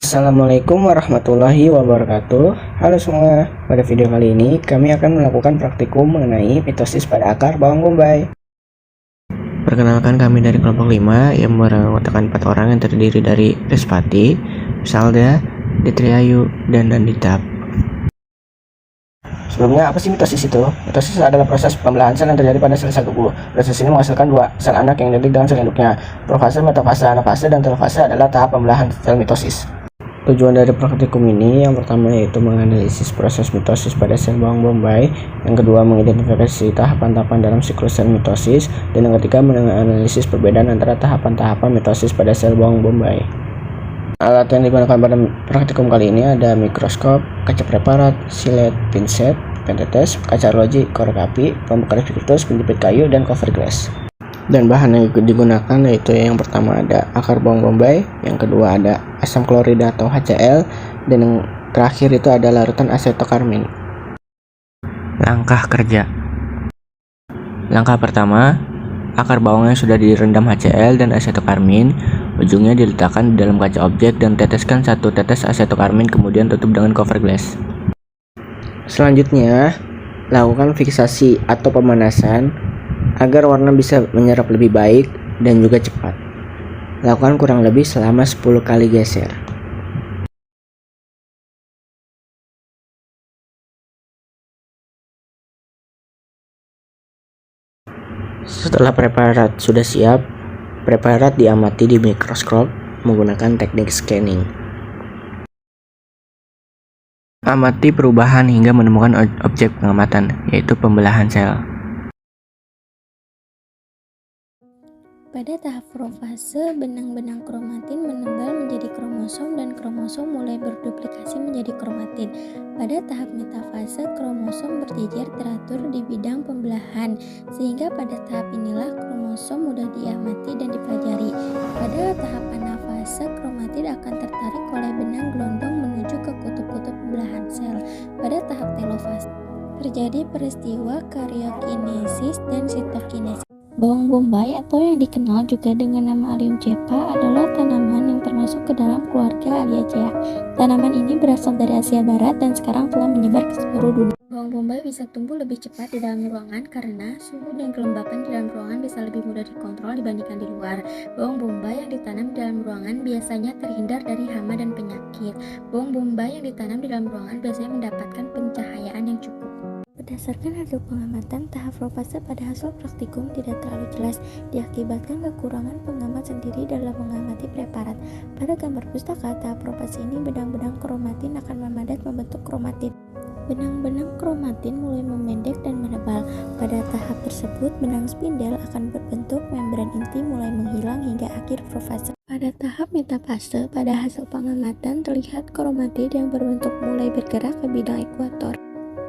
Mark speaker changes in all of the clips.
Speaker 1: Assalamualaikum warahmatullahi wabarakatuh. Halo semua, pada video kali ini kami akan melakukan praktikum mengenai mitosis pada akar bawang bombay. Perkenalkan, kami dari kelompok 5 yang beranggotakan 4 orang yang terdiri dari Respati, Salda, Detriayu, dan Dandita. Sebelumnya, apa sih mitosis itu? Mitosis adalah proses pembelahan sel yang terjadi pada sel-sel tubuh. Proses ini menghasilkan dua sel anak yang identik dengan sel induknya. Profase, metafase, anafase, dan telofase adalah tahap pembelahan sel mitosis. Tujuan dari praktikum ini yang pertama yaitu menganalisis proses mitosis pada sel bawang bombay, yang kedua mengidentifikasi tahapan-tahapan dalam siklus sel mitosis, dan yang ketiga menganalisis perbedaan antara tahapan-tahapan mitosis pada sel bawang bombay. Alat yang digunakan pada praktikum kali ini ada mikroskop, kaca preparat, silet, pinset, pentetes, kaca arloji, korek api, pembakar spiritus, penjepit kayu, dan cover glass. Dan bahan yang digunakan yaitu yang pertama ada akar bawang bombay, yang kedua ada asam klorida atau HCl, dan yang terakhir itu ada larutan asetokarmin. Langkah kerja. Langkah pertama, akar bawang yang sudah direndam HCl dan asetokarmin, ujungnya diletakkan di dalam kaca objek dan teteskan 1 tetes asetokarmin, kemudian tutup dengan cover glass. Selanjutnya, lakukan fiksasi atau pemanasan agar warna bisa menyerap lebih baik dan juga cepat. Lakukan kurang lebih selama 10 kali geser. Setelah preparat sudah siap, preparat diamati di mikroskop menggunakan teknik scanning. Amati perubahan hingga menemukan objek pengamatan, yaitu pembelahan sel.
Speaker 2: Pada tahap profase, benang-benang kromatin menebal menjadi kromosom dan kromosom mulai berduplikasi menjadi kromatin. Pada tahap metafase, kromosom berjejer teratur di bidang pembelahan, sehingga pada tahap inilah kromosom mudah diamati dan dipelajari. Pada tahap anafase, kromatid akan tertarik oleh benang gelondong menuju ke kutub-kutub pembelahan sel. Pada tahap telofase, terjadi peristiwa karyokinesis dan sitokinesis. Bawang bombay atau yang dikenal juga dengan nama Allium cepa adalah tanaman yang termasuk ke dalam keluarga Alliaceae. Tanaman ini berasal dari Asia Barat dan sekarang telah menyebar ke seluruh dunia. Bawang bombay bisa tumbuh lebih cepat di dalam ruangan karena suhu dan kelembapan di dalam ruangan bisa lebih mudah dikontrol dibandingkan di luar. Bawang bombay yang ditanam di dalam ruangan biasanya terhindar dari hama dan penyakit. Bawang bombay yang ditanam di dalam ruangan biasanya mendapatkan pencahayaan yang cukup. Berdasarkan hasil pengamatan, tahap profase pada hasil praktikum tidak terlalu jelas, diakibatkan kekurangan pengamat sendiri dalam mengamati preparat. Pada gambar pustaka, tahap profase ini benang-benang kromatin akan memadat membentuk kromatid. Benang-benang kromatin mulai memendek dan menebal. Pada tahap tersebut, benang spindel akan berbentuk membran inti mulai menghilang hingga akhir profase. Pada tahap metafase, pada hasil pengamatan terlihat kromatid yang berbentuk mulai bergerak ke bidang ekuator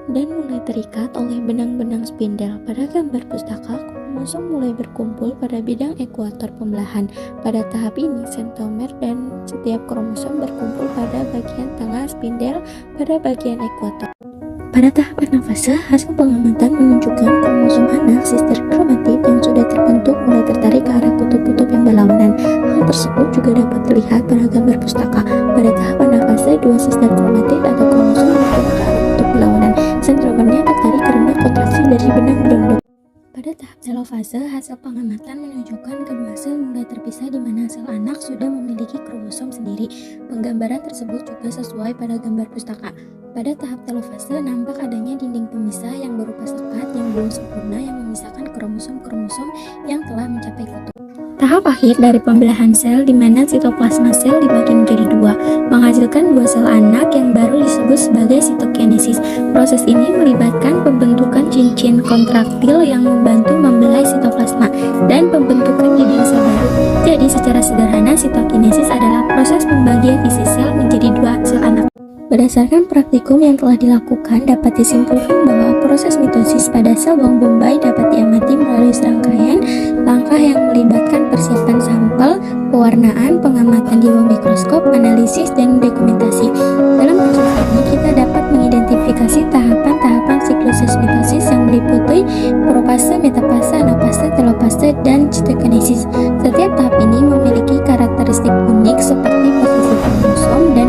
Speaker 2: dan mulai terikat oleh benang-benang spindel. Pada gambar pustaka, kromosom mulai berkumpul pada bidang ekuator pembelahan. Pada tahap ini, sentromer dan setiap kromosom berkumpul pada bagian tengah spindel pada bagian ekuator. Pada tahap anafase, hasil pengamatan menunjukkan kromosom anak sister kromatid yang sudah terbentuk mulai tertarik ke arah kutub-kutub yang berlawanan. Hal tersebut juga dapat terlihat pada gambar pustaka. Pada tahap anafase, dua sister kromatid atau kromosom bergerak ke arah kutub berlawanan. Sentromernya tertarik karena kontraksi dari benang gelondong. Pada tahap telofase, hasil pengamatan menunjukkan kedua sel mulai terpisah di mana sel anak sudah memiliki kromosom sendiri. Penggambaran tersebut juga sesuai pada gambar pustaka. Pada tahap telofase, nampak adanya dinding pemisah yang berupa sekat yang belum sempurna yang memisahkan kromosom-kromosom yang telah mencapai kutub. Tahap akhir dari pembelahan sel di mana sitoplasma sel dibagi menjadi dua, menghasilkan dua sel anak yang baru disebut sebagai sitokinesis. Proses ini melibatkan pembentukan cincin kontraktil yang membantu membelai sitoplasma dan pembentukan jaringan sel baru. Jadi secara sederhana, sitokinesis adalah proses pembagian isi sel menjadi dua sel anak. Berdasarkan praktikum yang telah dilakukan, dapat disimpulkan bahwa proses mitosis pada sel bawang bombay dapat diamati melalui serangkaian langkah yang melibatkan persiapan sampel, pewarnaan, pengamatan di bawah mikroskop, analisis, dan dokumentasi. Dalam proses ini, kita dapat mengidentifikasi tahapan-tahapan siklus mitosis yang meliputi profase, metafase, anafase, telofase, dan sitokinesis. Setiap tahap ini memiliki karakteristik unik seperti posisi kromosom dan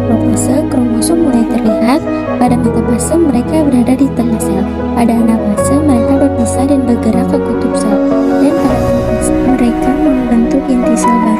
Speaker 2: profase, kromosom mulai terlihat. Pada metafase, mereka berada di tengah sel. Pada anafase, mereka berpisah dan bergerak ke kutub sel. Dan pada profase, mereka membentuk inti sel baru.